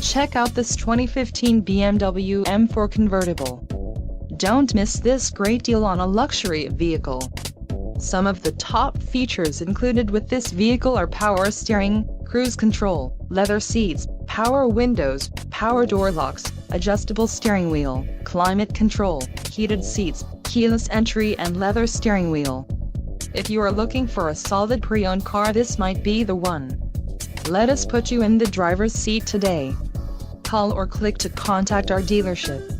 Check out this 2015 BMW M4 convertible. Don't miss this great deal on a luxury vehicle. Some of the top features included with this vehicle are power steering, cruise control, leather seats, power windows, power door locks, adjustable steering wheel, climate control, heated seats, keyless entry and leather steering wheel. If you are looking for a solid pre-owned car, this might be the one. Let us put you in the driver's seat today. Call or click to contact our dealership.